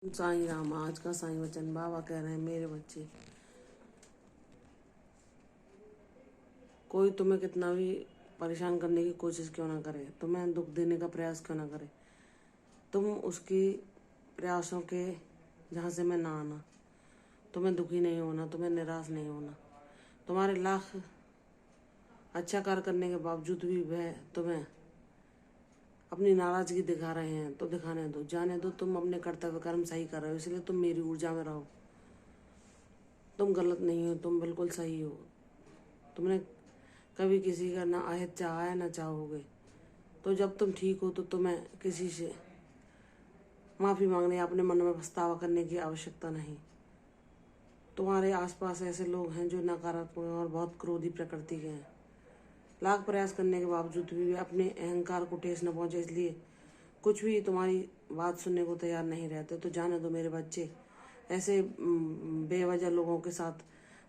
साईं राम। आज का साईं वचन बाबा कह रहे हैं, मेरे बच्चे, कोई तुम्हें कितना भी परेशान करने की कोशिश क्यों ना करे, तुम्हें दुख देने का प्रयास क्यों ना करे, तुम उसकी प्रयासों के झांसे में ना आना। तुम्हें दुखी नहीं होना, तुम्हें निराश नहीं होना। तुम्हारे लाख अच्छा कार्य करने के बावजूद भी वह तुम्हें अपनी नाराजगी दिखा रहे हैं तो दिखाने दो, जाने दो। तुम अपने कर्तव्य कर्म सही कर रहे हो, इसलिए तुम मेरी ऊर्जा में रहो। तुम गलत नहीं हो, तुम बिल्कुल सही हो। तुमने कभी किसी का ना अहित चाहा है ना चाहोगे। तो जब तुम ठीक हो तो तुम्हें किसी से माफ़ी मांगने या अपने मन में पछतावा करने की आवश्यकता नहीं। तुम्हारे आसपास ऐसे लोग हैं जो नकारात्मक और बहुत क्रोधी प्रकृति के हैं। लाख प्रयास करने के बावजूद भी वे अपने अहंकार को ठेस न पहुंचे, इसलिए कुछ भी तुम्हारी बात सुनने को तैयार नहीं रहते। तो जाने दो मेरे बच्चे, ऐसे बेवजह लोगों के साथ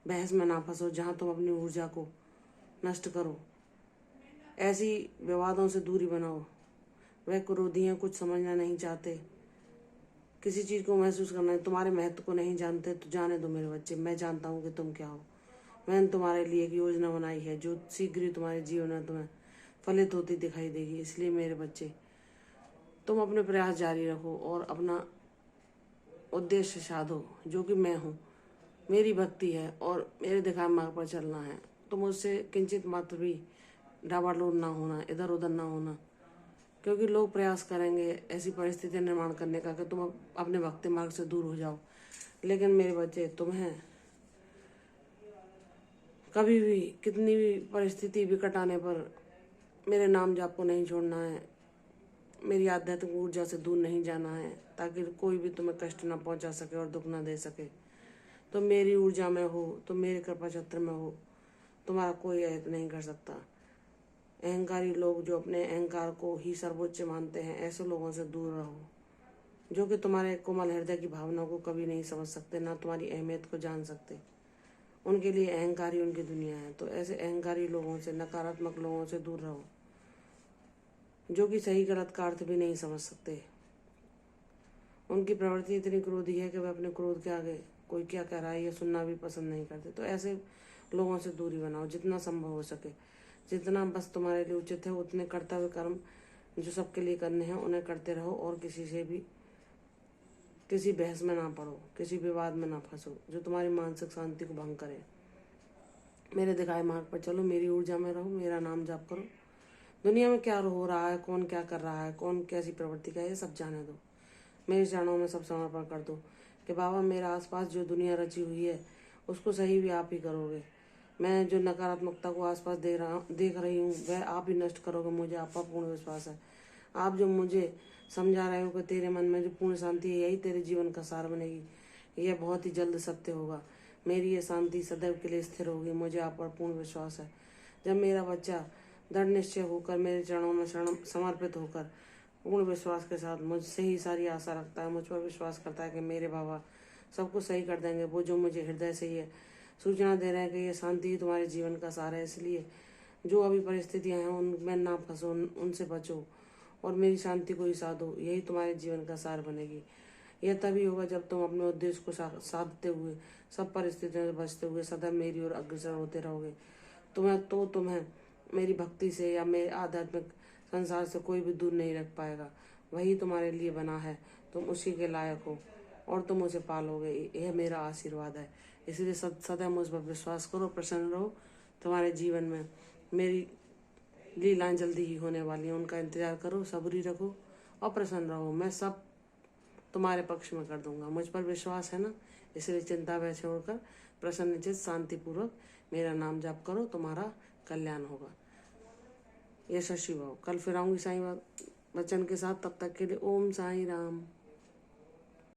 बहस में ना फंसो जहाँ तुम अपनी ऊर्जा को नष्ट करो। ऐसी विवादों से दूरी बनाओ। वह क्रोधी हैं, कुछ समझना नहीं चाहते, किसी चीज़ को महसूस करना, तुम्हारे महत्व को नहीं जानते। तो जाने दो मेरे बच्चे, मैं जानता हूँ कि तुम क्या हो। मैंने तुम्हारे लिए एक योजना बनाई है जो शीघ्र ही तुम्हारे जीवन में तुम्हें फलित होती दिखाई देगी। इसलिए मेरे बच्चे, तुम अपने प्रयास जारी रखो और अपना उद्देश्य साधो, जो कि मैं हूँ। मेरी भक्ति है और मेरे दिखाए मार्ग पर चलना है। तो मुझसे किंचित मात्र भी डावाडोल ना होना, इधर उधर ना होना, क्योंकि लोग प्रयास करेंगे ऐसी परिस्थिति निर्माण करने का कि तुम अपने भक्ति मार्ग से दूर हो जाओ। लेकिन मेरे बच्चे, तुम्हें कभी भी कितनी भी परिस्थिति विकट आने पर मेरे नाम जाप को नहीं छोड़ना है, मेरी आध्यात्मिक ऊर्जा से दूर नहीं जाना है, ताकि कोई भी तुम्हें कष्ट ना पहुंचा सके और दुख ना दे सके। तो मेरी ऊर्जा में हो, तो मेरे कृपा छत्र में हो, तुम्हारा कोई अहित नहीं कर सकता। अहंकारी लोग जो अपने अहंकार को ही सर्वोच्च मानते हैं, ऐसे लोगों से दूर रहो, जो कि तुम्हारे कोमल हृदय की भावना को कभी नहीं समझ सकते, ना तुम्हारी अहमियत को जान सकते। उनके लिए अहंकार ही उनकी दुनिया है। तो ऐसे अहंकारी लोगों से, नकारात्मक लोगों से दूर रहो, जो कि सही गलत का अर्थ भी नहीं समझ सकते। उनकी प्रवृत्ति इतनी क्रोधी है कि वे अपने क्रोध के आगे कोई क्या कह रहा है ये सुनना भी पसंद नहीं करते। तो ऐसे लोगों से दूरी बनाओ जितना संभव हो सके। जितना बस तुम्हारे लिए उचित है उतने कर्तव्य कर्म जो सबके लिए करने हैं उन्हें करते रहो, और किसी से भी किसी बहस में ना पड़ो, किसी विवाद में ना फंसो जो तुम्हारी मानसिक शांति को भंग करे। मेरे दिखाए मार्ग पर चलो, मेरी ऊर्जा में रहो, मेरा नाम जाप करो। दुनिया में क्या हो रहा है, कौन क्या कर रहा है, कौन कैसी प्रवृत्ति का है, ये सब जाने दो। मेरे चरणों में सब समर्पण कर दो कि बाबा, मेरे आसपास जो दुनिया रची हुई है उसको सही भी आप ही करोगे। मैं जो नकारात्मकता को आसपास देख रही हूँ वह आप ही नष्ट करोगे, मुझे आप पर पूर्ण विश्वास है। आप जो मुझे समझा रहे हो कि तेरे मन में जो पूर्ण शांति है यही तेरे जीवन का सार बनेगी, यह बहुत ही जल्द सत्य होगा। मेरी ये शांति सदैव के लिए स्थिर होगी, मुझे आप पर पूर्ण विश्वास है। जब मेरा बच्चा दृढ़ निश्चय होकर मेरे चरणों में समर्पित होकर पूर्ण विश्वास के साथ मुझसे ही सारी आशा रखता है, मुझ पर विश्वास करता है कि मेरे बाबा सब कुछ सही कर देंगे, वो जो मुझे हृदय से ये सूचना दे रहे हैं कि ये शांति ही तुम्हारे जीवन का सार है। इसलिए जो अभी परिस्थितियां हैं उनमें ना फंसो, उनसे बचो और मेरी शांति को ही साधो, यही तुम्हारे जीवन का सार बनेगी। यह तभी होगा जब तुम अपने उद्देश्य को साधते हुए, सब परिस्थितियों से बचते हुए सदा मेरी ओर अग्रसर होते रहोगे। तुम्हें मेरी भक्ति से या मेरे आध्यात्मिक संसार से कोई भी दूर नहीं रख पाएगा। वही तुम्हारे लिए बना है, तुम उसी के लायक हो और तुम उसे पालोगे, यह मेरा आशीर्वाद है। इसलिए सदा मुझ पर विश्वास करो, प्रसन्न रहो। तुम्हारे जीवन में मेरी लीलाएं जल्दी ही होने वाली हैं, उनका इंतजार करो, सब्री रखो और प्रसन्न रहो। मैं सब तुम्हारे पक्ष में कर दूंगा, मुझ पर विश्वास है ना। इसलिए चिंता वह छोड़कर प्रसन्नचित शांतिपूर्वक मेरा नाम जाप करो, तुम्हारा कल्याण होगा। यशस्वी भव। कल फिर आऊंगी साईं वचन के साथ, तब तक के लिए ओम साईं राम।